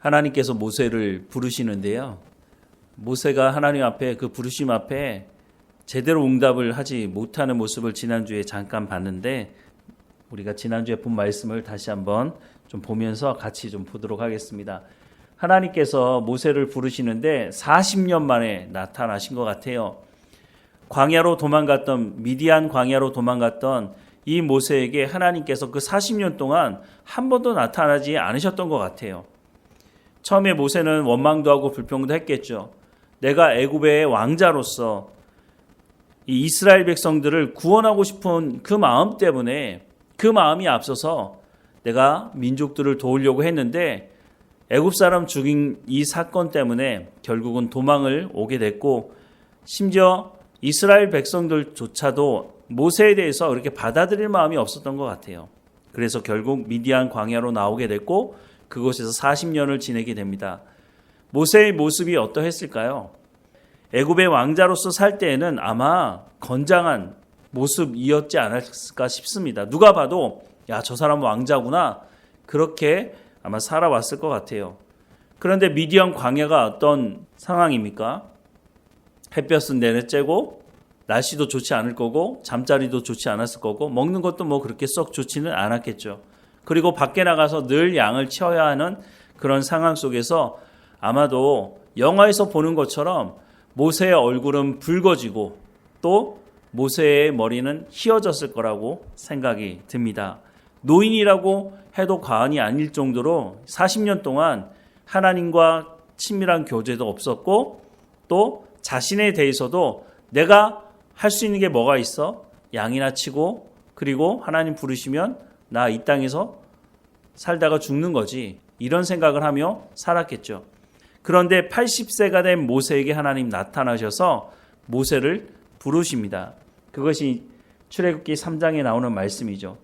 하나님께서 모세를 부르시는데요. 모세가 하나님 앞에 그 부르심 앞에 제대로 응답을 하지 못하는 모습을 지난주에 잠깐 봤는데 우리가 지난주에 본 말씀을 다시 한번 좀 보면서 같이 좀 보도록 하겠습니다. 하나님께서 모세를 부르시는데 40년 만에 나타나신 것 같아요. 광야로 도망갔던 미디안 광야로 도망갔던 이 모세에게 하나님께서 그 40년 동안 한 번도 나타나지 않으셨던 것 같아요. 처음에 모세는 원망도 하고 불평도 했겠죠. 내가 애굽의 왕자로서 이 이스라엘 백성들을 구원하고 싶은 그 마음 때문에 그 마음이 앞서서 내가 민족들을 도우려고 했는데 애굽 사람 죽인 이 사건 때문에 결국은 도망을 오게 됐고 심지어 이스라엘 백성들조차도 모세에 대해서 그렇게 받아들일 마음이 없었던 것 같아요. 그래서 결국 미디안 광야로 나오게 됐고 그곳에서 40년을 지내게 됩니다. 모세의 모습이 어떠했을까요? 애굽의 왕자로서 살 때에는 아마 건장한 모습이었지 않았을까 싶습니다. 누가 봐도 야, 저 사람은 왕자구나 그렇게 아마 살아왔을 것 같아요. 그런데 미디안 광야가 어떤 상황입니까? 햇볕은 내내 쬐고 날씨도 좋지 않을 거고 잠자리도 좋지 않았을 거고 먹는 것도 뭐 그렇게 썩 좋지는 않았겠죠. 그리고 밖에 나가서 늘 양을 치어야 하는 그런 상황 속에서 아마도 영화에서 보는 것처럼 모세의 얼굴은 붉어지고 또 모세의 머리는 휘어졌을 거라고 생각이 듭니다. 노인이라고 해도 과언이 아닐 정도로 40년 동안 하나님과 친밀한 교제도 없었고 또 자신에 대해서도 내가 할 수 있는 게 뭐가 있어? 양이나 치고 그리고 하나님 부르시면 나 이 땅에서 살다가 죽는 거지. 이런 생각을 하며 살았겠죠. 그런데 80세가 된 모세에게 하나님 나타나셔서 모세를 부르십니다. 그것이 출애굽기 3장에 나오는 말씀이죠.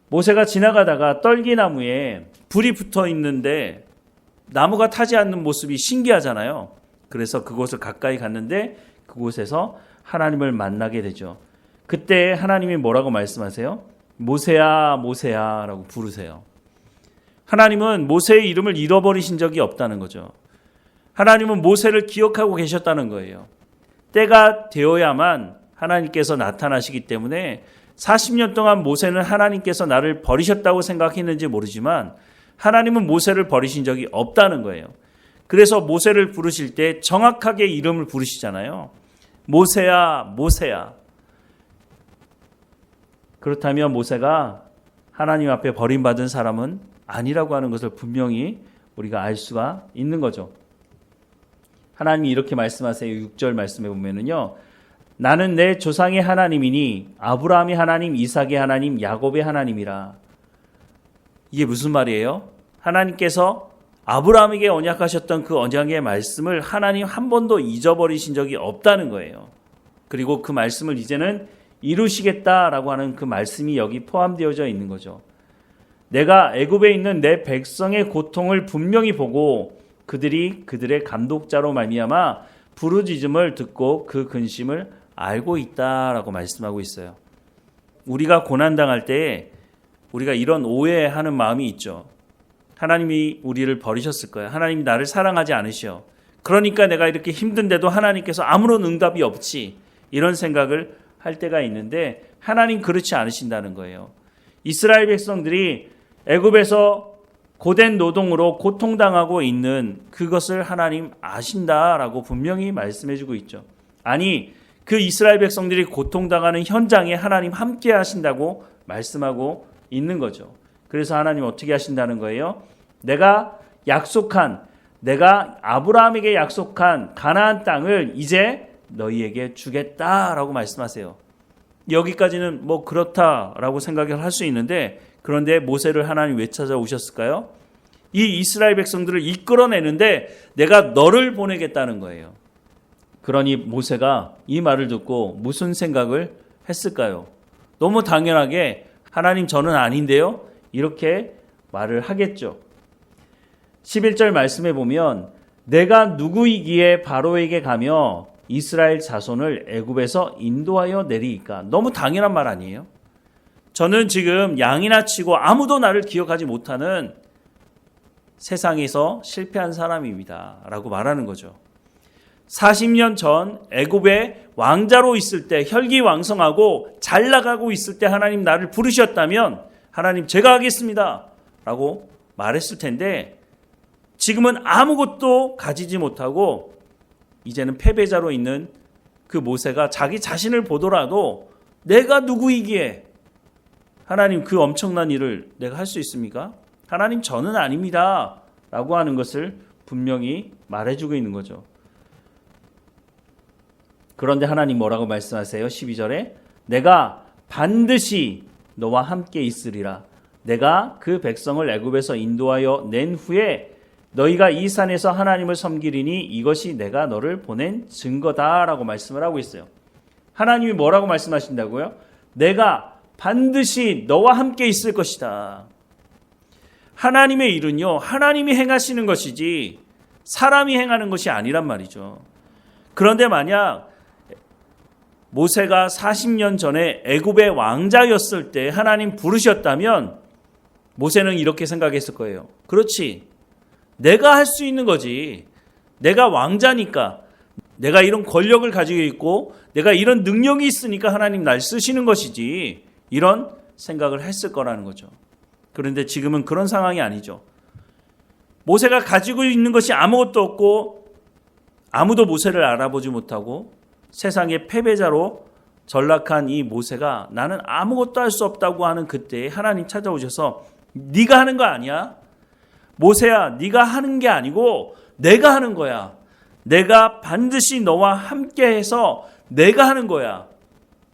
모세가 지나가다가 떨기나무에 불이 붙어 있는데 나무가 타지 않는 모습이 신기하잖아요. 그래서 그곳을 가까이 갔는데 그곳에서 하나님을 만나게 되죠. 그때 하나님이 뭐라고 말씀하세요? 모세야, 모세야 라고 부르세요. 하나님은 모세의 이름을 잃어버리신 적이 없다는 거죠. 하나님은 모세를 기억하고 계셨다는 거예요. 때가 되어야만 하나님께서 나타나시기 때문에 40년 동안 모세는 하나님께서 나를 버리셨다고 생각했는지 모르지만 하나님은 모세를 버리신 적이 없다는 거예요. 그래서 모세를 부르실 때 정확하게 이름을 부르시잖아요. 모세야, 모세야. 그렇다면 모세가 하나님 앞에 버림받은 사람은 아니라고 하는 것을 분명히 우리가 알 수가 있는 거죠. 하나님이 이렇게 말씀하세요. 6절 말씀에 보면은요. 나는 내 조상의 하나님이니 아브라함의 하나님, 이삭의 하나님, 야곱의 하나님이라. 이게 무슨 말이에요? 하나님께서 아브라함에게 언약하셨던 그 언약의 말씀을 하나님 한 번도 잊어버리신 적이 없다는 거예요. 그리고 그 말씀을 이제는 이루시겠다라고 하는 그 말씀이 여기 포함되어져 있는 거죠. 내가 애굽에 있는 내 백성의 고통을 분명히 보고 그들이 그들의 감독자로 말미암아 부르짖음을 듣고 그 근심을 알고 있다라고 말씀하고 있어요. 우리가 고난당할 때 우리가 이런 오해하는 마음이 있죠. 하나님이 우리를 버리셨을 거야. 하나님이 나를 사랑하지 않으셔. 그러니까 내가 이렇게 힘든데도 하나님께서 아무런 응답이 없지. 이런 생각을 할 때가 있는데 하나님 그렇지 않으신다는 거예요. 이스라엘 백성들이 애굽에서 고된 노동으로 고통당하고 있는 그것을 하나님 아신다라고 분명히 말씀해주고 있죠. 아니 그 이스라엘 백성들이 고통당하는 현장에 하나님 함께 하신다고 말씀하고 있는 거죠. 그래서 하나님 어떻게 하신다는 거예요? 내가 아브라함에게 약속한 가나안 땅을 이제 너희에게 주겠다라고 말씀하세요. 여기까지는 뭐 그렇다라고 생각을 할 수 있는데 그런데 모세를 하나님 왜 찾아오셨을까요? 이 이스라엘 백성들을 이끌어내는데 내가 너를 보내겠다는 거예요. 그러니 모세가 이 말을 듣고 무슨 생각을 했을까요? 너무 당연하게 하나님 저는 아닌데요? 이렇게 말을 하겠죠. 11절 말씀에 보면 내가 누구이기에 바로에게 가며 이스라엘 자손을 애굽에서 인도하여 내리이까. 너무 당연한 말 아니에요? 저는 지금 양이나 치고 아무도 나를 기억하지 못하는 세상에서 실패한 사람입니다. 라고 말하는 거죠. 40년 전 애굽의 왕자로 있을 때 혈기왕성하고 잘 나가고 있을 때 하나님 나를 부르셨다면 하나님 제가 하겠습니다. 라고 말했을 텐데 지금은 아무것도 가지지 못하고 이제는 패배자로 있는 그 모세가 자기 자신을 보더라도 내가 누구이기에 하나님 그 엄청난 일을 내가 할 수 있습니까? 하나님 저는 아닙니다. 라고 하는 것을 분명히 말해주고 있는 거죠. 그런데 하나님 뭐라고 말씀하세요? 12절에 내가 반드시 너와 함께 있으리라. 내가 그 백성을 애굽에서 인도하여 낸 후에 너희가 이 산에서 하나님을 섬기리니 이것이 내가 너를 보낸 증거다라고 말씀을 하고 있어요. 하나님이 뭐라고 말씀하신다고요? 내가 반드시 너와 함께 있을 것이다. 하나님의 일은요, 하나님이 행하시는 것이지 사람이 행하는 것이 아니란 말이죠. 그런데 만약 모세가 40년 전에 애굽의 왕자였을 때 하나님 부르셨다면 모세는 이렇게 생각했을 거예요. 그렇지. 내가 할 수 있는 거지. 내가 왕자니까. 내가 이런 권력을 가지고 있고 내가 이런 능력이 있으니까 하나님 날 쓰시는 것이지. 이런 생각을 했을 거라는 거죠. 그런데 지금은 그런 상황이 아니죠. 모세가 가지고 있는 것이 아무것도 없고 아무도 모세를 알아보지 못하고 세상의 패배자로 전락한 이 모세가 나는 아무것도 할 수 없다고 하는 그때에 하나님 찾아오셔서 네가 하는 거 아니야? 모세야, 네가 하는 게 아니고 내가 하는 거야. 내가 반드시 너와 함께해서 내가 하는 거야.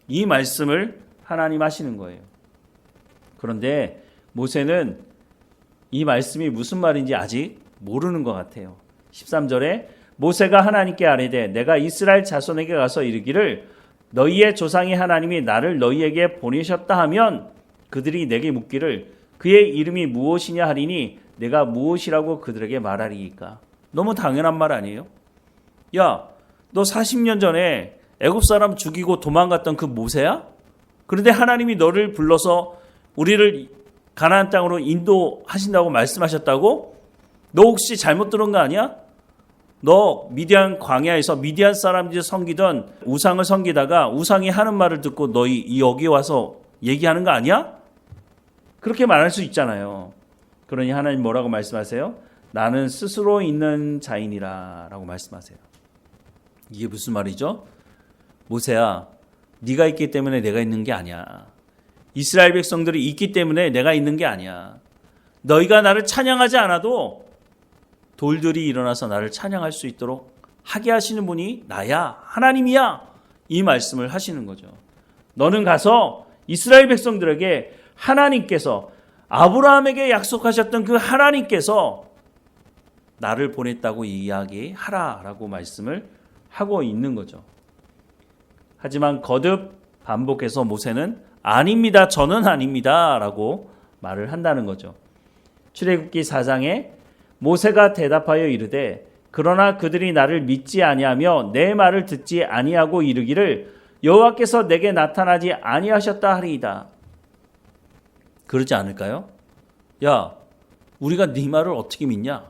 이 말씀을 하나님 하시는 거예요. 그런데 모세는 이 말씀이 무슨 말인지 아직 모르는 것 같아요. 13절에 모세가 하나님께 아뢰되 내가 이스라엘 자손에게 가서 이르기를 너희의 조상의 하나님이 나를 너희에게 보내셨다 하면 그들이 내게 묻기를 그의 이름이 무엇이냐 하리니 내가 무엇이라고 그들에게 말하리이까. 너무 당연한 말 아니에요? 야, 너 40년 전에 애굽 사람 죽이고 도망갔던 그 모세야? 그런데 하나님이 너를 불러서 우리를 가나안 땅으로 인도하신다고 말씀하셨다고? 너 혹시 잘못 들은 거 아니야? 너 미디안 광야에서 미디안 사람들이 섬기던 우상을 섬기다가 우상이 하는 말을 듣고 너희 여기 와서 얘기하는 거 아니야? 그렇게 말할 수 있잖아요. 그러니 하나님 뭐라고 말씀하세요? 나는 스스로 있는 자이니라 라고 말씀하세요. 이게 무슨 말이죠? 모세야, 네가 있기 때문에 내가 있는 게 아니야. 이스라엘 백성들이 있기 때문에 내가 있는 게 아니야. 너희가 나를 찬양하지 않아도 돌들이 일어나서 나를 찬양할 수 있도록 하게 하시는 분이 나야, 하나님이야. 이 말씀을 하시는 거죠. 너는 가서 이스라엘 백성들에게 하나님께서 아브라함에게 약속하셨던 그 하나님께서 나를 보냈다고 이야기하라라고 말씀을 하고 있는 거죠. 하지만 거듭 반복해서 모세는 아닙니다. 저는 아닙니다. 라고 말을 한다는 거죠. 출애굽기 4장에 모세가 대답하여 이르되 그러나 그들이 나를 믿지 아니하며 내 말을 듣지 아니하고 이르기를 여호와께서 내게 나타나지 아니하셨다 하리이다. 그러지 않을까요? 야, 우리가 네 말을 어떻게 믿냐?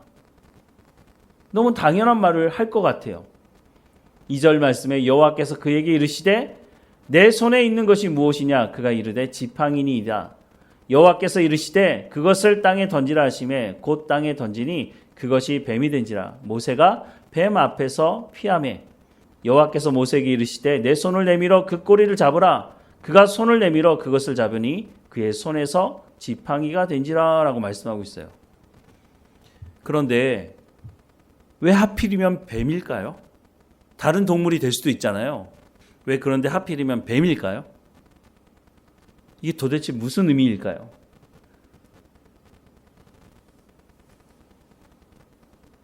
너무 당연한 말을 할 것 같아요. 2절 말씀에 여호와께서 그에게 이르시되 내 손에 있는 것이 무엇이냐? 그가 이르되 지팡이니이다. 여호와께서 이르시되 그것을 땅에 던지라 하시매 곧 땅에 던지니 그것이 뱀이 된지라. 모세가 뱀 앞에서 피하매 여호와께서 모세에게 이르시되 내 손을 내밀어 그 꼬리를 잡으라. 그가 손을 내밀어 그것을 잡으니 그의 손에서 지팡이가 된지라 라고 말씀하고 있어요. 그런데 왜 하필이면 뱀일까요? 다른 동물이 될 수도 있잖아요. 왜 그런데 하필이면 뱀일까요? 이게 도대체 무슨 의미일까요?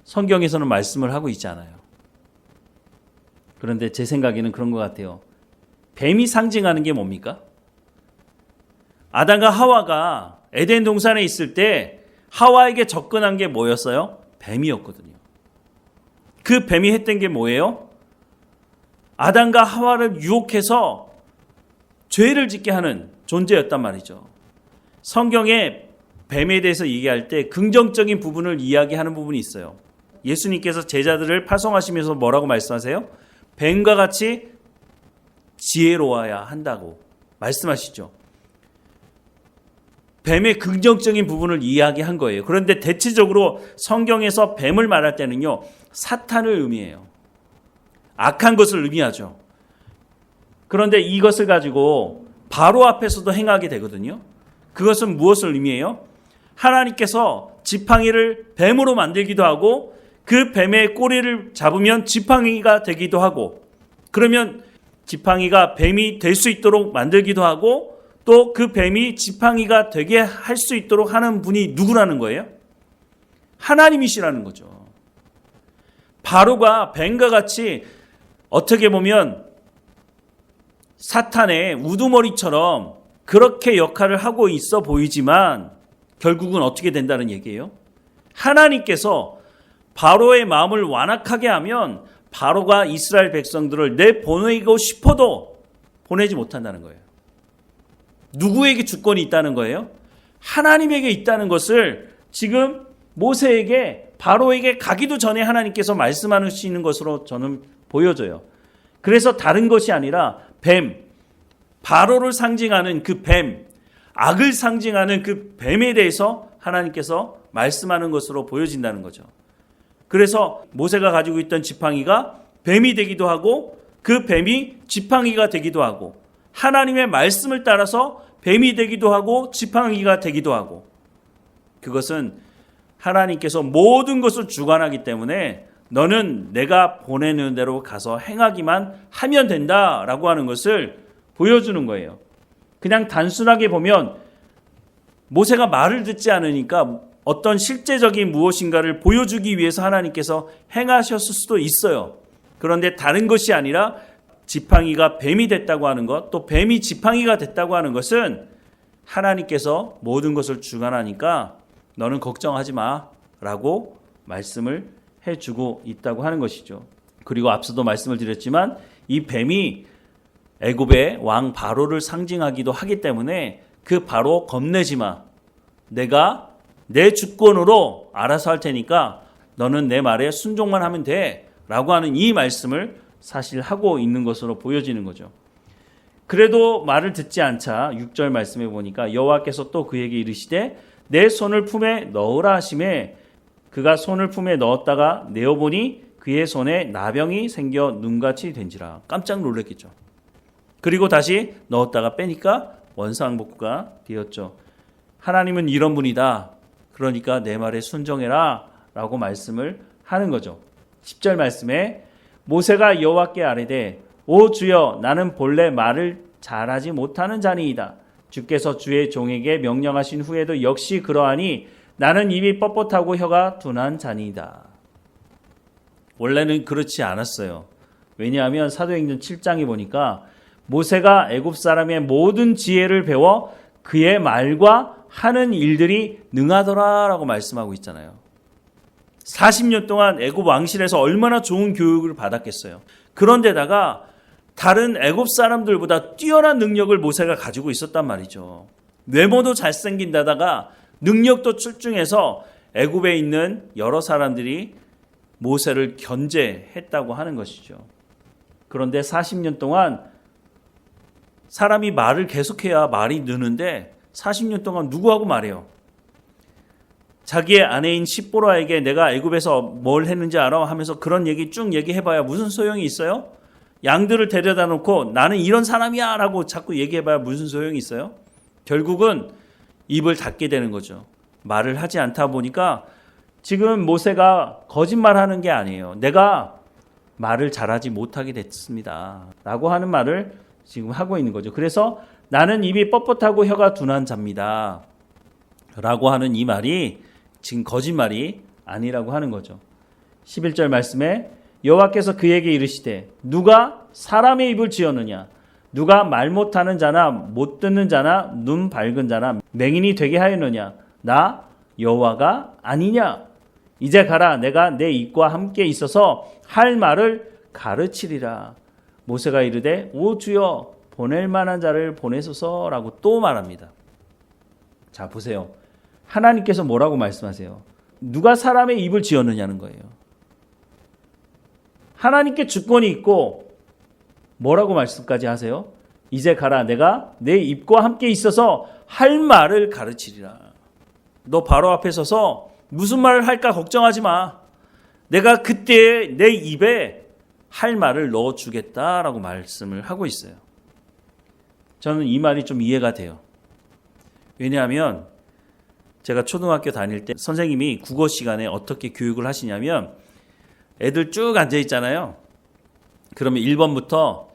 성경에서는 말씀을 하고 있잖아요. 그런데 제 생각에는 그런 것 같아요. 뱀이 상징하는 게 뭡니까? 아담과 하와가 에덴 동산에 있을 때 하와에게 접근한 게 뭐였어요? 뱀이었거든요. 그 뱀이 했던 게 뭐예요? 아담과 하와를 유혹해서 죄를 짓게 하는 존재였단 말이죠. 성경에 뱀에 대해서 얘기할 때 긍정적인 부분을 이야기하는 부분이 있어요. 예수님께서 제자들을 파송하시면서 뭐라고 말씀하세요? 뱀과 같이 지혜로워야 한다고 말씀하시죠. 뱀의 긍정적인 부분을 이야기한 거예요. 그런데 대체적으로 성경에서 뱀을 말할 때는요, 사탄을 의미해요. 악한 것을 의미하죠. 그런데 이것을 가지고 바로 앞에서도 행하게 되거든요. 그것은 무엇을 의미해요? 하나님께서 지팡이를 뱀으로 만들기도 하고 그 뱀의 꼬리를 잡으면 지팡이가 되기도 하고, 그러면 지팡이가 뱀이 될 수 있도록 만들기도 하고, 또 그 뱀이 지팡이가 되게 할 수 있도록 하는 분이 누구라는 거예요? 하나님이시라는 거죠. 바로가 뱀과 같이 어떻게 보면 사탄의 우두머리처럼 그렇게 역할을 하고 있어 보이지만 결국은 어떻게 된다는 얘기예요? 하나님께서 바로의 마음을 완악하게 하면 바로가 이스라엘 백성들을 내보내고 싶어도 보내지 못한다는 거예요. 누구에게 주권이 있다는 거예요? 하나님에게 있다는 것을 지금 모세에게 바로에게 가기도 전에 하나님께서 말씀하시는 것으로 저는 보여져요. 그래서 다른 것이 아니라 뱀, 바로를 상징하는 그 뱀, 악을 상징하는 그 뱀에 대해서 하나님께서 말씀하는 것으로 보여진다는 거죠. 그래서 모세가 가지고 있던 지팡이가 뱀이 되기도 하고 그 뱀이 지팡이가 되기도 하고 하나님의 말씀을 따라서 뱀이 되기도 하고 지팡이가 되기도 하고, 그것은 하나님께서 모든 것을 주관하기 때문에 너는 내가 보내는 대로 가서 행하기만 하면 된다라고 하는 것을 보여주는 거예요. 그냥 단순하게 보면 모세가 말을 듣지 않으니까 어떤 실제적인 무엇인가를 보여주기 위해서 하나님께서 행하셨을 수도 있어요. 그런데 다른 것이 아니라 지팡이가 뱀이 됐다고 하는 것, 또 뱀이 지팡이가 됐다고 하는 것은 하나님께서 모든 것을 주관하니까 너는 걱정하지 마라고 말씀을 해주고 있다고 하는 것이죠. 그리고 앞서도 말씀을 드렸지만 이 뱀이 애굽의 왕 바로를 상징하기도 하기 때문에 그 바로 겁내지 마. 내가 내 주권으로 알아서 할 테니까 너는 내 말에 순종만 하면 돼 라고 하는 이 말씀을 사실 하고 있는 것으로 보여지는 거죠. 그래도 말을 듣지 않자 6절 말씀에 보니까 여호와께서 또 그에게 이르시되 내 손을 품에 넣으라 하시매 그가 손을 품에 넣었다가 내어보니 그의 손에 나병이 생겨 눈같이 된지라. 깜짝 놀랐겠죠. 그리고 다시 넣었다가 빼니까 원상복구가 되었죠. 하나님은 이런 분이다. 그러니까 내 말에 순종해라 라고 말씀을 하는 거죠. 10절 말씀에 모세가 여호와께 아뢰되 오 주여 나는 본래 말을 잘하지 못하는 자니이다. 주께서 주의 종에게 명령하신 후에도 역시 그러하니 나는 입이 뻣뻣하고 혀가 둔한 자니이다. 원래는 그렇지 않았어요. 왜냐하면 사도행전 7장에 보니까 모세가 애굽 사람의 모든 지혜를 배워 그의 말과 하는 일들이 능하더라라고 말씀하고 있잖아요. 40년 동안 애굽 왕실에서 얼마나 좋은 교육을 받았겠어요. 그런데다가 다른 애굽 사람들보다 뛰어난 능력을 모세가 가지고 있었단 말이죠. 외모도 잘생긴 데다가 능력도 출중해서 애굽에 있는 여러 사람들이 모세를 견제했다고 하는 것이죠. 그런데 40년 동안 사람이 말을 계속해야 말이 느는데 40년 동안 누구하고 말해요? 자기의 아내인 십보라에게 내가 애굽에서 뭘 했는지 알아? 하면서 그런 얘기 쭉 얘기해봐야 무슨 소용이 있어요? 양들을 데려다 놓고 나는 이런 사람이야 라고 자꾸 얘기해봐야 무슨 소용이 있어요? 결국은 입을 닫게 되는 거죠. 말을 하지 않다 보니까 지금 모세가 거짓말하는 게 아니에요. 내가 말을 잘하지 못하게 됐습니다 라고 하는 말을 지금 하고 있는 거죠. 그래서 나는 입이 뻣뻣하고 혀가 둔한 자입니다 라고 하는 이 말이 지금 거짓말이 아니라고 하는 거죠. 11절 말씀에 여호와께서 그에게 이르시되 누가 사람의 입을 지었느냐? 누가 말 못하는 자나 못 듣는 자나 눈 밝은 자나 맹인이 되게 하였느냐? 나 여호와가 아니냐? 이제 가라. 내가 내 입과 함께 있어서 할 말을 가르치리라. 모세가 이르되 오 주여 보낼 만한 자를 보내소서라고 또 말합니다. 자 보세요. 하나님께서 뭐라고 말씀하세요? 누가 사람의 입을 지었느냐는 거예요. 하나님께 주권이 있고 뭐라고 말씀까지 하세요? 이제 가라. 내가 내 입과 함께 있어서 할 말을 가르치리라. 너 바로 앞에 서서 무슨 말을 할까 걱정하지 마. 내가 그때 내 입에 할 말을 넣어주겠다라고 말씀을 하고 있어요. 저는 이 말이 좀 이해가 돼요. 왜냐하면 제가 초등학교 다닐 때 선생님이 국어 시간에 어떻게 교육을 하시냐면 애들 쭉 앉아 있잖아요. 그러면 1번부터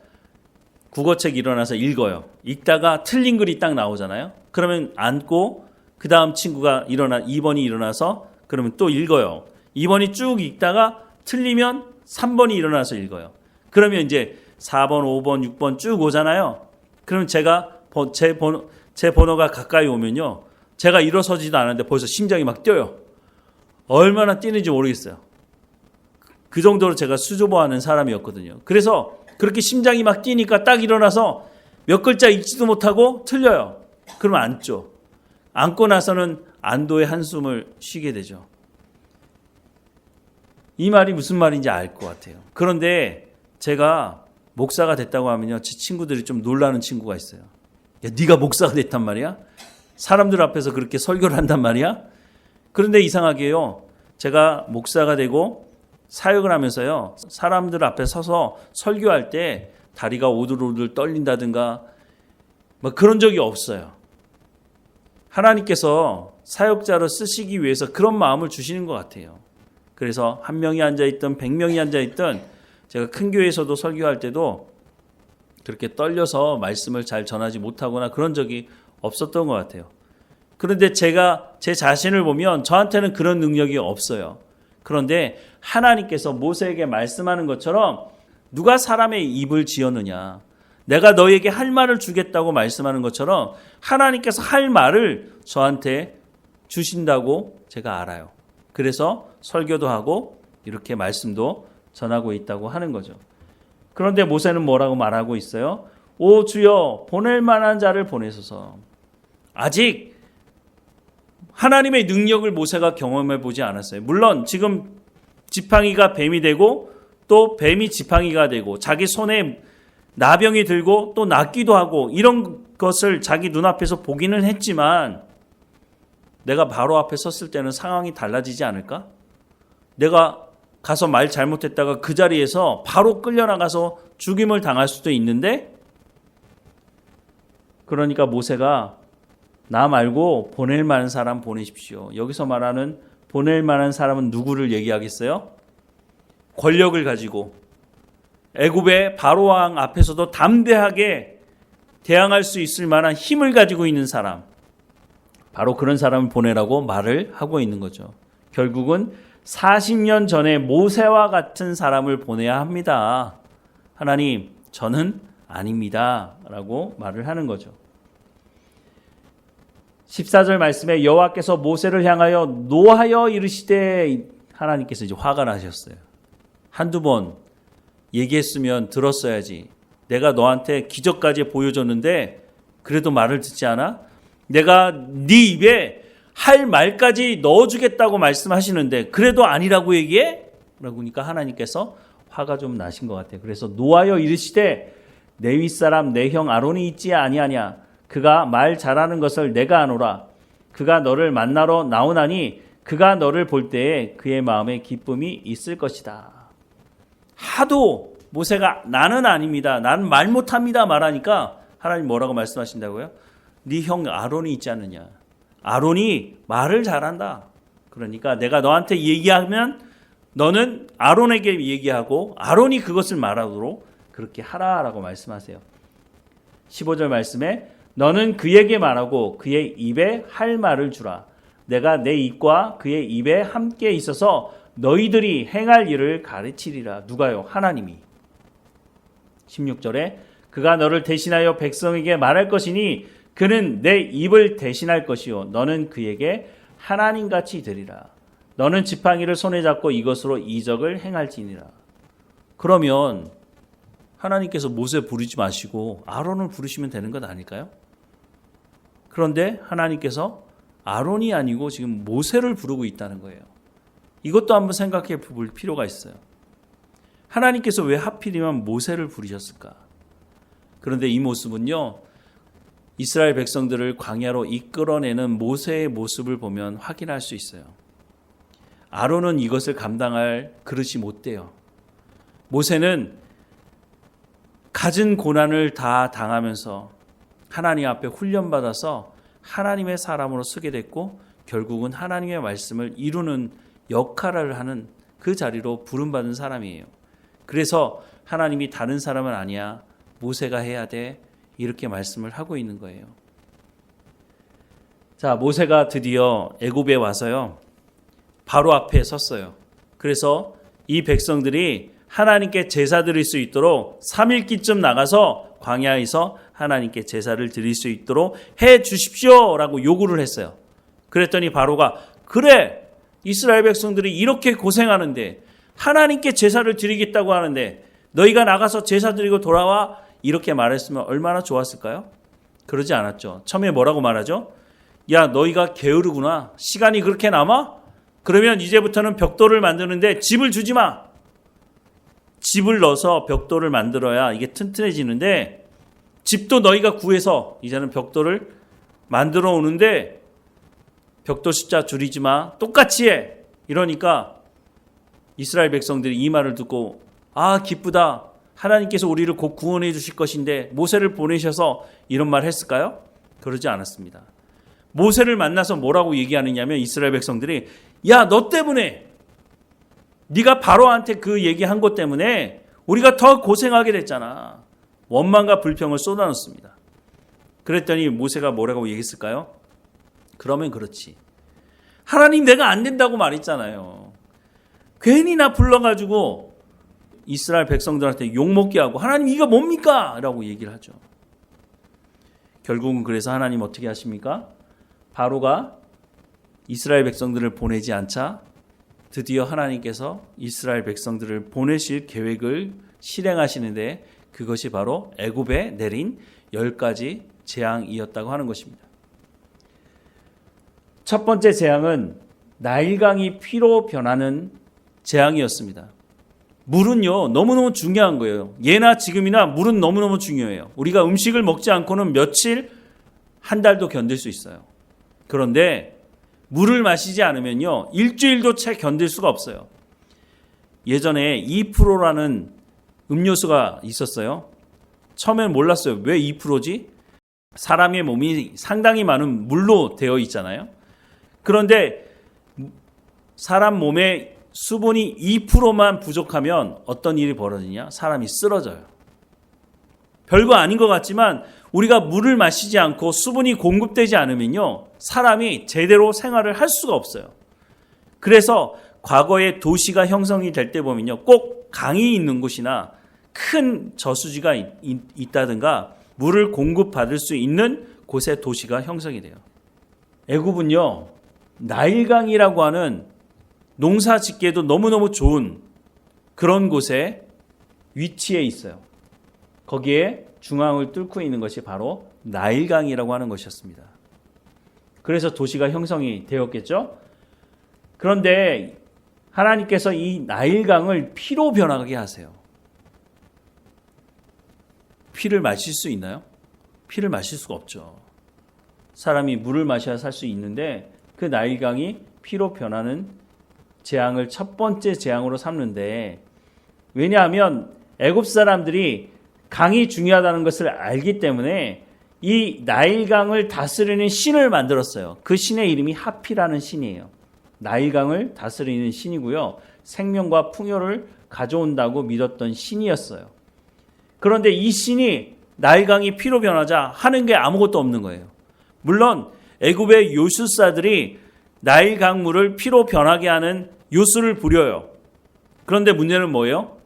국어책 일어나서 읽어요. 읽다가 틀린 글이 딱 나오잖아요. 그러면 앉고 그 다음 친구가 2번이 일어나서 그러면 또 읽어요. 2번이 쭉 읽다가 틀리면 3번이 일어나서 읽어요. 그러면 이제 4번, 5번, 6번 쭉 오잖아요. 그럼 제가 제 번호가 가까이 오면요. 제가 일어서지도 않았는데 벌써 심장이 막 뛰어요. 얼마나 뛰는지 모르겠어요. 그 정도로 제가 수조보하는 사람이었거든요. 그래서 그렇게 심장이 막 뛰니까 딱 일어나서 몇 글자 읽지도 못하고 틀려요. 그러면 앉죠. 앉고 나서는 안도의 한숨을 쉬게 되죠. 이 말이 무슨 말인지 알 것 같아요. 그런데 제가 목사가 됐다고 하면요. 제 친구들이 좀 놀라는 친구가 있어요. 야, 네가 목사가 됐단 말이야? 사람들 앞에서 그렇게 설교를 한단 말이야? 그런데 이상하게요. 제가 목사가 되고 사역을 하면서요. 사람들 앞에 서서 설교할 때 다리가 오들오들 떨린다든가 뭐 그런 적이 없어요. 하나님께서 사역자로 쓰시기 위해서 그런 마음을 주시는 것 같아요. 그래서 1명이 앉아있든 100명이 앉아있든 제가 큰 교회에서도 설교할 때도 그렇게 떨려서 말씀을 잘 전하지 못하거나 그런 적이 없었던 것 같아요. 그런데 제가 제 자신을 보면 저한테는 그런 능력이 없어요. 그런데 하나님께서 모세에게 말씀하는 것처럼 누가 사람의 입을 지었느냐. 내가 너에게 할 말을 주겠다고 말씀하는 것처럼 하나님께서 할 말을 저한테 주신다고 제가 알아요. 그래서 설교도 하고 이렇게 말씀도 전하고 있다고 하는 거죠. 그런데 모세는 뭐라고 말하고 있어요? 오 주여 보낼 만한 자를 보내소서. 아직 하나님의 능력을 모세가 경험해 보지 않았어요. 물론 지금 지팡이가 뱀이 되고 또 뱀이 지팡이가 되고 자기 손에 나병이 들고 또 낫기도 하고 이런 것을 자기 눈앞에서 보기는 했지만 내가 바로 앞에 섰을 때는 상황이 달라지지 않을까? 내가 가서 말 잘못했다가 그 자리에서 바로 끌려나가서 죽임을 당할 수도 있는데 그러니까 모세가 나 말고 보낼 만한 사람 보내십시오. 여기서 말하는 보낼 만한 사람은 누구를 얘기하겠어요? 권력을 가지고 애굽의 바로왕 앞에서도 담대하게 대항할 수 있을 만한 힘을 가지고 있는 사람, 바로 그런 사람을 보내라고 말을 하고 있는 거죠. 결국은 40년 전에 모세와 같은 사람을 보내야 합니다. 하나님, 저는 아닙니다. 라고 말을 하는 거죠. 14절 말씀에 여호와께서 모세를 향하여 노하여 이르시되 하나님께서 이제 화가 나셨어요. 한두 번 얘기했으면 들었어야지. 내가 너한테 기적까지 보여줬는데 그래도 말을 듣지 않아? 내가 네 입에 할 말까지 넣어주겠다고 말씀하시는데 그래도 아니라고 얘기해? 라고 하니까 하나님께서 화가 좀 나신 것 같아요. 그래서 노하여 이르시되 내 윗사람 내 형 아론이 있지 아니하냐? 그가 말 잘하는 것을 내가 아노라. 그가 너를 만나러 나오나니 그가 너를 볼 때에 그의 마음에 기쁨이 있을 것이다. 하도 모세가 나는 아닙니다. 나는 말 못합니다. 말하니까 하나님 뭐라고 말씀하신다고요? 네 형 아론이 있지 않느냐. 아론이 말을 잘한다. 그러니까 내가 너한테 얘기하면 너는 아론에게 얘기하고 아론이 그것을 말하도록 그렇게 하라라고 말씀하세요. 15절 말씀에 너는 그에게 말하고 그의 입에 할 말을 주라. 내가 내 입과 그의 입에 함께 있어서 너희들이 행할 일을 가르치리라. 누가요? 하나님이. 16절에 그가 너를 대신하여 백성에게 말할 것이니 그는 내 입을 대신할 것이요 너는 그에게 하나님같이 되리라. 너는 지팡이를 손에 잡고 이것으로 이적을 행할지니라. 그러면 하나님께서 모세 부르지 마시고 아론을 부르시면 되는 것 아닐까요? 그런데 하나님께서 아론이 아니고 지금 모세를 부르고 있다는 거예요. 이것도 한번 생각해 볼 필요가 있어요. 하나님께서 왜 하필이면 모세를 부르셨을까? 그런데 이 모습은요, 이스라엘 백성들을 광야로 이끌어내는 모세의 모습을 보면 확인할 수 있어요. 아론은 이것을 감당할 그릇이 못 돼요. 모세는 갖은 고난을 다 당하면서 하나님 앞에 훈련받아서 하나님의 사람으로 서게 됐고 결국은 하나님의 말씀을 이루는 역할을 하는 그 자리로 부름받은 사람이에요. 그래서 하나님이 다른 사람은 아니야, 모세가 해야 돼, 이렇게 말씀을 하고 있는 거예요. 자, 모세가 드디어 애굽에 와서요, 바로 앞에 섰어요. 그래서 이 백성들이 하나님께 제사 드릴 수 있도록 3일기쯤 나가서 광야에서 하나님께 제사를 드릴 수 있도록 해 주십시오 라고 요구를 했어요. 그랬더니 바로가, 그래, 이스라엘 백성들이 이렇게 고생하는데 하나님께 제사를 드리겠다고 하는데 너희가 나가서 제사 드리고 돌아와, 이렇게 말했으면 얼마나 좋았을까요? 그러지 않았죠. 처음에 뭐라고 말하죠? 야, 너희가 게으르구나. 시간이 그렇게 남아? 그러면 이제부터는 벽돌을 만드는데 집을 주지 마. 집을 넣어서 벽돌을 만들어야 이게 튼튼해지는데 집도 너희가 구해서 이제는 벽돌을 만들어 오는데 벽돌 숫자 줄이지 마. 똑같이 해. 이러니까 이스라엘 백성들이 이 말을 듣고, 아, 기쁘다. 하나님께서 우리를 곧 구원해 주실 것인데 모세를 보내셔서 이런 말 했을까요? 그러지 않았습니다. 모세를 만나서 뭐라고 얘기하느냐면 이스라엘 백성들이, 야, 너 때문에, 네가 바로한테 그 얘기한 것 때문에 우리가 더 고생하게 됐잖아. 원망과 불평을 쏟아놓습니다. 그랬더니 모세가 뭐라고 얘기했을까요? 그러면 그렇지. 하나님, 내가 안 된다고 말했잖아요. 괜히 나 불러가지고 이스라엘 백성들한테 욕먹게 하고, 하나님 이거 뭡니까? 라고 얘기를 하죠. 결국은 그래서 하나님 어떻게 하십니까? 바로가 이스라엘 백성들을 보내지 않자 드디어 하나님께서 이스라엘 백성들을 보내실 계획을 실행하시는데 그것이 바로 애굽에 내린 10가지 재앙이었다고 하는 것입니다. 첫 번째 재앙은 나일강이 피로 변하는 재앙이었습니다. 물은요, 너무너무 중요한 거예요. 예나 지금이나 물은 너무너무 중요해요. 우리가 음식을 먹지 않고는 며칠, 한 달도 견딜 수 있어요. 그런데 물을 마시지 않으면요, 일주일도 채 견딜 수가 없어요. 예전에 2%라는 음료수가 있었어요. 처음엔 몰랐어요. 왜 2%지? 사람의 몸이 상당히 많은 물로 되어 있잖아요. 그런데 사람 몸에 수분이 2%만 부족하면 어떤 일이 벌어지냐? 사람이 쓰러져요. 별거 아닌 것 같지만 우리가 물을 마시지 않고 수분이 공급되지 않으면요, 사람이 제대로 생활을 할 수가 없어요. 그래서 과거에 도시가 형성이 될 때 보면요, 꼭 강이 있는 곳이나 큰 저수지가 있다든가 물을 공급받을 수 있는 곳에 도시가 형성이 돼요. 애굽은요, 나일강이라고 하는 농사 짓기에도 너무너무 좋은 그런 곳에 위치해 있어요. 거기에 중앙을 뚫고 있는 것이 바로 나일강이라고 하는 것이었습니다. 그래서 도시가 형성이 되었겠죠. 그런데 하나님께서 이 나일강을 피로 변하게 하세요. 피를 마실 수 있나요? 피를 마실 수가 없죠. 사람이 물을 마셔야 살 수 있는데 그 나일강이 피로 변하는 재앙을 첫 번째 재앙으로 삼는데, 왜냐하면 애굽 사람들이 강이 중요하다는 것을 알기 때문에 이 나일강을 다스리는 신을 만들었어요. 그 신의 이름이 하피라는 신이에요. 나일강을 다스리는 신이고요, 생명과 풍요를 가져온다고 믿었던 신이었어요. 그런데 이 신이 나일강이 피로 변하자 하는 게 아무것도 없는 거예요. 물론 애굽의 요술사들이 나일강 물을 피로 변하게 하는 요술을 부려요. 그런데 문제는 뭐예요?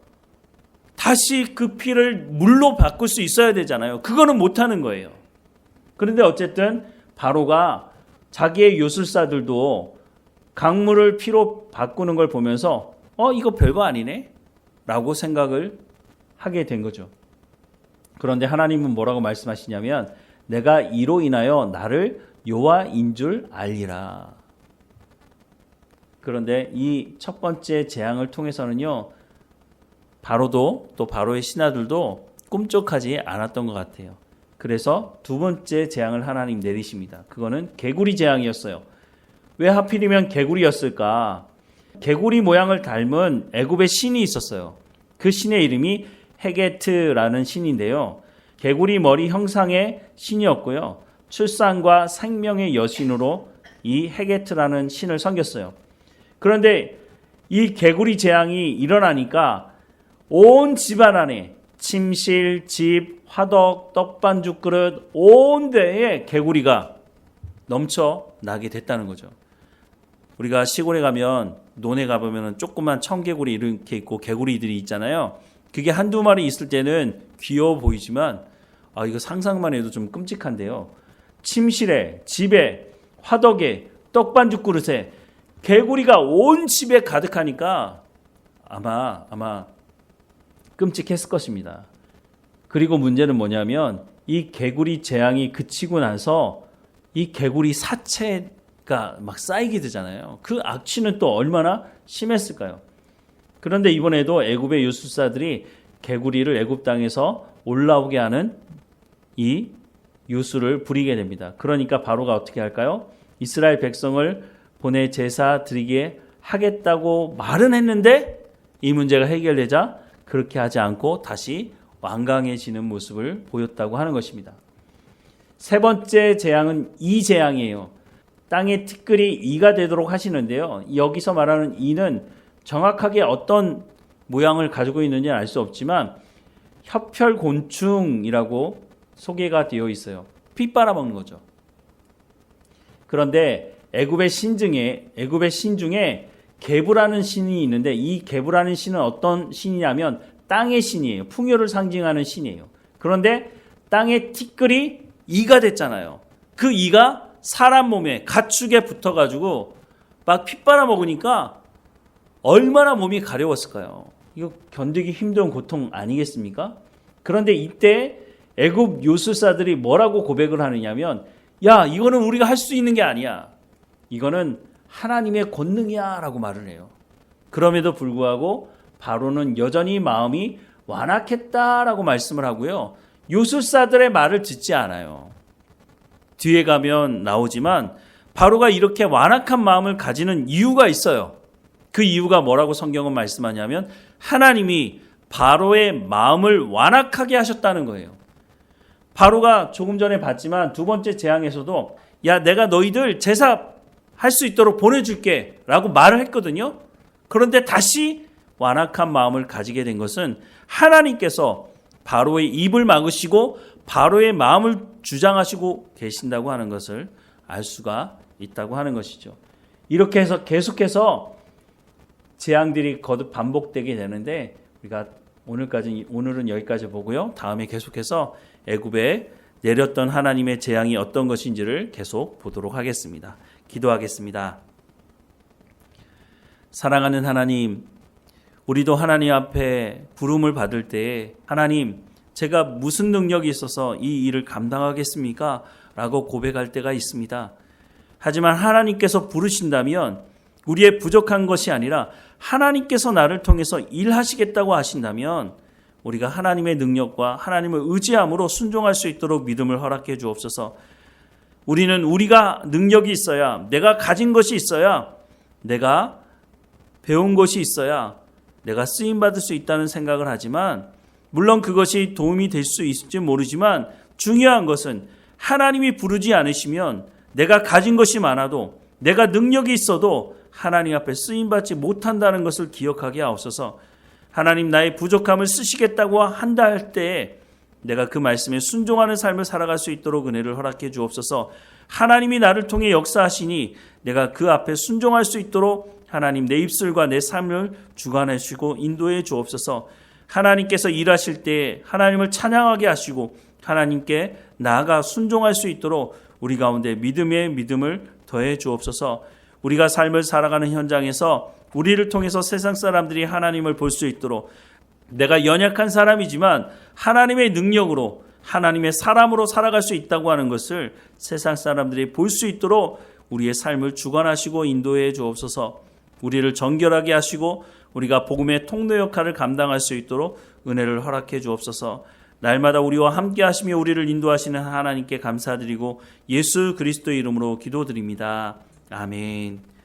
다시 그 피를 물로 바꿀 수 있어야 되잖아요. 그거는 못하는 거예요. 그런데 어쨌든 바로가 자기의 요술사들도 강물을 피로 바꾸는 걸 보면서 이거 별거 아니네? 라고 생각을 하게 된 거죠. 그런데 하나님은 뭐라고 말씀하시냐면, 내가 이로 인하여 나를 여호와인 줄 알리라. 그런데 이 첫 번째 재앙을 통해서는요, 바로도 또 바로의 신하들도 꿈쩍하지 않았던 것 같아요. 그래서 두 번째 재앙을 하나님 내리십니다. 그거는 개구리 재앙이었어요. 왜 하필이면 개구리였을까? 개구리 모양을 닮은 애굽의 신이 있었어요. 그 신의 이름이 헤게트라는 신인데요. 개구리 머리 형상의 신이었고요. 출산과 생명의 여신으로 이 헤게트라는 신을 섬겼어요. 그런데 이 개구리 재앙이 일어나니까 온 집안 안에 침실, 집, 화덕, 떡반죽 그릇 온 데에 개구리가 넘쳐나게 됐다는 거죠. 우리가 시골에 가면 논에 가보면 조그만 청개구리 이렇게 있고 개구리들이 있잖아요. 그게 한두 마리 있을 때는 귀여워 보이지만 이거 상상만 해도 좀 끔찍한데요. 침실에, 집에, 화덕에, 떡반죽 그릇에 개구리가 온 집에 가득하니까 아마 끔찍했을 것입니다. 그리고 문제는 뭐냐면 이 개구리 재앙이 그치고 나서 이 개구리 사체가 막 쌓이게 되잖아요. 그 악취는 또 얼마나 심했을까요? 그런데 이번에도 애굽의 유술사들이 개구리를 애굽 땅에서 올라오게 하는 이 유술을 부리게 됩니다. 그러니까 바로가 어떻게 할까요? 이스라엘 백성을 보내 제사 드리게 하겠다고 말은 했는데 이 문제가 해결되자 그렇게 하지 않고 다시 완강해지는 모습을 보였다고 하는 것입니다. 세 번째 재앙은 이 재앙이에요. 땅의 티끌이 이가 되도록 하시는데요. 여기서 말하는 이는 정확하게 어떤 모양을 가지고 있는지는 알 수 없지만 협혈곤충이라고 소개가 되어 있어요. 피 빨아먹는 거죠. 그런데 애굽의 신 중에 게부라는 신이 있는데 이 게부라는 신은 어떤 신이냐면 땅의 신이에요. 풍요를 상징하는 신이에요. 그런데 땅의 티끌이 이가 됐잖아요. 그 이가 사람 몸에 가축에 붙어가지고 막 피 빨아먹으니까 얼마나 몸이 가려웠을까요? 이거 견디기 힘든 고통 아니겠습니까? 그런데 이때 애굽 요술사들이 뭐라고 고백을 하느냐면 야, 이거는 우리가 할 수 있는 게 아니야. 이거는 하나님의 권능이야 라고 말을 해요. 그럼에도 불구하고 바로는 여전히 마음이 완악했다라고 말씀을 하고요. 요술사들의 말을 듣지 않아요. 뒤에 가면 나오지만 바로가 이렇게 완악한 마음을 가지는 이유가 있어요. 그 이유가 뭐라고 성경은 말씀하냐면 하나님이 바로의 마음을 완악하게 하셨다는 거예요. 바로가 조금 전에 봤지만 두 번째 재앙에서도 야, 내가 너희들 제사 할 수 있도록 보내줄게 라고 말을 했거든요. 그런데 다시 완악한 마음을 가지게 된 것은 하나님께서 바로의 입을 막으시고 바로의 마음을 주장하시고 계신다고 하는 것을 알 수가 있다고 하는 것이죠. 이렇게 해서 계속해서 재앙들이 거듭 반복되게 되는데 우리가 오늘은 여기까지 보고요. 다음에 계속해서 애굽에 내렸던 하나님의 재앙이 어떤 것인지를 계속 보도록 하겠습니다. 기도하겠습니다. 사랑하는 하나님, 우리도 하나님 앞에 부름을 받을 때에 하나님, 제가 무슨 능력이 있어서 이 일을 감당하겠습니까? 라고 고백할 때가 있습니다. 하지만 하나님께서 부르신다면 우리의 부족한 것이 아니라 하나님께서 나를 통해서 일하시겠다고 하신다면 우리가 하나님의 능력과 하나님을 의지함으로 순종할 수 있도록 믿음을 허락해 주옵소서. 우리는 우리가 능력이 있어야, 내가 가진 것이 있어야, 내가 배운 것이 있어야 내가 쓰임받을 수 있다는 생각을 하지만 물론 그것이 도움이 될 수 있을지 모르지만 중요한 것은 하나님이 부르지 않으시면 내가 가진 것이 많아도 내가 능력이 있어도 하나님 앞에 쓰임받지 못한다는 것을 기억하게 하옵소서. 하나님 나의 부족함을 쓰시겠다고 한다 할 때에 내가 그 말씀에 순종하는 삶을 살아갈 수 있도록 은혜를 허락해 주옵소서. 하나님이 나를 통해 역사하시니 내가 그 앞에 순종할 수 있도록 하나님 내 입술과 내 삶을 주관해 주시고 인도해 주옵소서. 하나님께서 일하실 때에 하나님을 찬양하게 하시고 하나님께 나아가 순종할 수 있도록 우리 가운데 믿음의 믿음을 더해 주옵소서. 우리가 삶을 살아가는 현장에서 우리를 통해서 세상 사람들이 하나님을 볼 수 있도록 내가 연약한 사람이지만 하나님의 능력으로 하나님의 사람으로 살아갈 수 있다고 하는 것을 세상 사람들이 볼 수 있도록 우리의 삶을 주관하시고 인도해 주옵소서. 우리를 정결하게 하시고 우리가 복음의 통로 역할을 감당할 수 있도록 은혜를 허락해 주옵소서. 날마다 우리와 함께 하시며 우리를 인도하시는 하나님께 감사드리고 예수 그리스도의 이름으로 기도드립니다. 아멘.